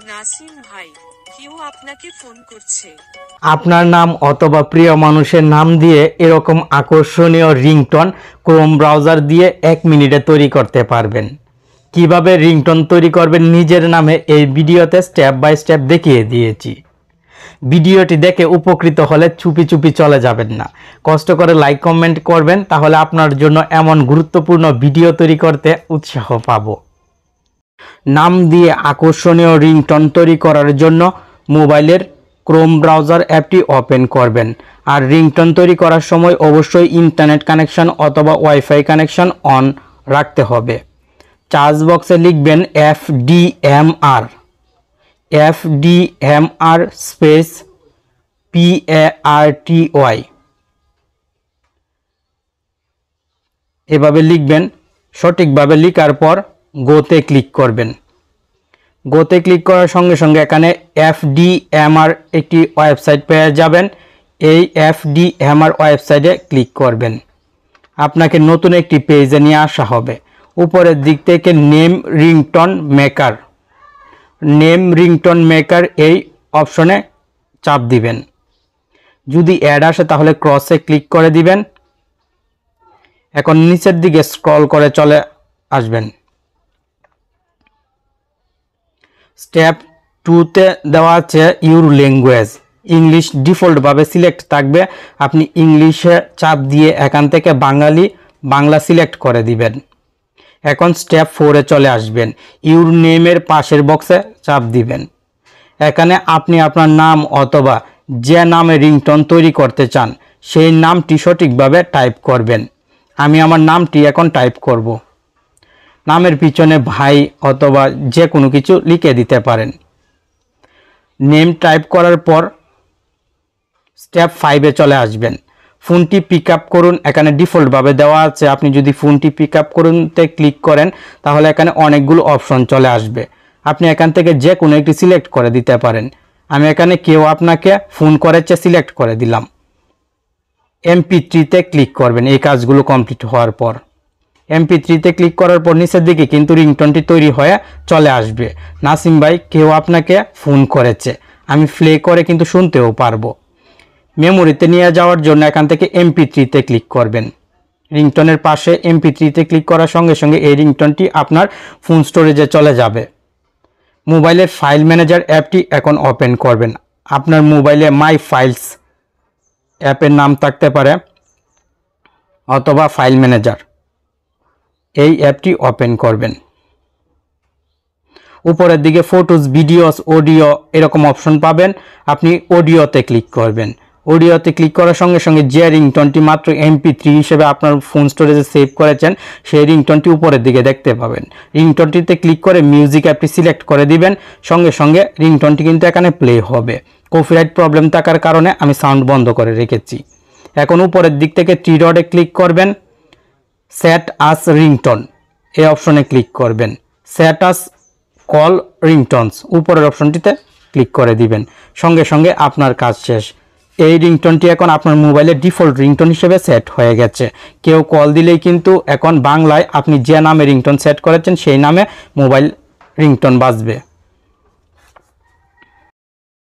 নাসিম ভাই, কেউ আপনাকে ফোন করছে। আপনার নাম অথবা প্রিয় মানুষের নাম দিয়ে এরকম আকর্ষণীয় রিংটোন ক্রোম ব্রাউজার দিয়ে 1 মিনিটে তৈরি করতে পারবেন। কিভাবে রিংটোন তৈরি করবেন নিজের নামে এই ভিডিওতে স্টেপ বাই স্টেপ দেখিয়ে দিয়েছি। ভিডিওটি দেখে উপকৃত হলে চুপি চুপি চলে যাবেন না, কষ্ট করে লাইক কমেন্ট করবেন, তাহলে আপনার জন্য এমন গুরুত্বপূর্ণ ভিডিও তৈরি করতে উৎসাহ পাবো। নাম দিয়ে আকর্ষণীয় রিংটোন তৈরি করার জন্য মোবাইলের ক্রোম ব্রাউজার অ্যাপটি ওপেন করবেন। আর রিংটোন তৈরি করার সময় অবশ্যই ইন্টারনেট কানেকশন অথবা ওয়াইফাই কানেকশন অন রাখতে হবে। সার্চ বক্সে লিখবেন FDMR স্পেস PARTY, এভাবে লিখবেন। সঠিকভাবে লেখার পর গোতে ক্লিক করবেন। গোতে ক্লিক করার সঙ্গে সঙ্গে এখানে FDMR একটি ওয়েবসাইট পেয়ে যাবেন। এই FDMR ওয়েবসাইটে ক্লিক করবেন। আপনাকে নতুন একটি পেজে নিয়ে আসা হবে। উপরের দিক থেকে নেম রিংটোন মেকার এই অপশনে চাপ দিবেন। যদি অ্যাড আসে তাহলে ক্রসে ক্লিক করে দিবেন। এখন নিচের দিকে স্ক্রল করে চলে আসবেন। স্টেপ 2তে দেওয়া আছে ইউর ল্যাঙ্গুয়েজ, ইংলিশ ডিফল্টভাবে সিলেক্ট থাকবে। আপনি ইংলিশে চাপ দিয়ে এখান থেকে বাংলা সিলেক্ট করে দিবেন। এখন স্টেপ 4-এ চলে আসবেন। ইউর নেমের পাশের বক্সে চাপ দিবেন। এখানে আপনি আপনার নাম অথবা যে নামে রিংটোন তৈরি করতে চান সেই নামটি সঠিকভাবে টাইপ করবেন। আমি আমার নামটি এখন টাইপ করব। নামের পিছনে ভাই অথবা যে কোনো কিছু লিখে দিতে পারেন। নেম টাইপ করার পর স্টেপ 5-এ চলে আসবেন। ফোনটি পিক আপ করুন, এখানে ডিফল্টভাবে দেওয়া আছে। আপনি যদি ফোনটি পিক আপ করুনতে ক্লিক করেন তাহলে এখানে অনেকগুলো অপশন চলে আসবে। আপনি এখান থেকে যে কোনো একটি সিলেক্ট করে দিতে পারেন। আমি এখানে কেউ আপনাকে ফোন করেছে সিলেক্ট করে দিলাম। MP3-তে ক্লিক করবেন এই কাজগুলো কমপ্লিট হওয়ার পর। MP3-তে ক্লিক করার পর নিচের দিকে কিন্তু রিংটোনটি তৈরি হয়ে চলে আসবে। নাসিম ভাই, কেউ আপনাকে ফোন করেছে। আমি প্লে করে কিন্তু শুনতেও পারবো। মেমোরিতে নিয়ে যাওয়ার জন্য এখান থেকে MP3-তে ক্লিক করবেন। রিংটোনের পাশে MP3-তে ক্লিক করার সঙ্গে সঙ্গে এই রিংটোনটি আপনার ফোন স্টোরেজে চলে যাবে। মোবাইলের ফাইল ম্যানেজার অ্যাপটি এখন ওপেন করবেন। আপনার মোবাইলে মাই ফাইলস অ্যাপের নাম থাকতে পারে অথবা ফাইল ম্যানেজার, এই অ্যাপটি ওপেন করবেন। উপরের দিকে ফটোস, ভিডিওস, অডিও এরকম অপশন পাবেন। আপনি অডিওতে ক্লিক করবেন। অডিওতে ক্লিক করার সঙ্গে সঙ্গে যে রিংটোনটি মাত্র MP3 হিসেবে আপনার ফোন স্টোরেজে সেভ করেছেন সেই রিংটোনটি উপরের দিকে দেখতে পাবেন। রিংটোনটিতে ক্লিক করে মিউজিক অ্যাপটি সিলেক্ট করে দিবেন। সঙ্গে সঙ্গে রিংটোনটি কিন্তু এখানে প্লে হবে। কপিরাইট প্রবলেম থাকার কারণে আমি সাউন্ড বন্ধ করে রেখেছি। এখন উপরের দিক থেকে 3 ডটে ক্লিক করবেন। সেট আস রিংটোন এই অপশনে ক্লিক করবেন। সেট আস কল রিংটোনস উপরের অপশনটিতে ক্লিক করে দিবেন। সঙ্গে সঙ্গে আপনার কাজ শেষ। এই রিংটোনটি এখন আপনার মোবাইলের ডিফল্ট রিংটোন হিসেবে সেট হয়ে গেছে। কেউ কল দিলেই কিন্তু এখন বাংলায় আপনি যে নামে রিংটোন সেট করেছেন সেই নামে মোবাইল রিংটোন বাজবে।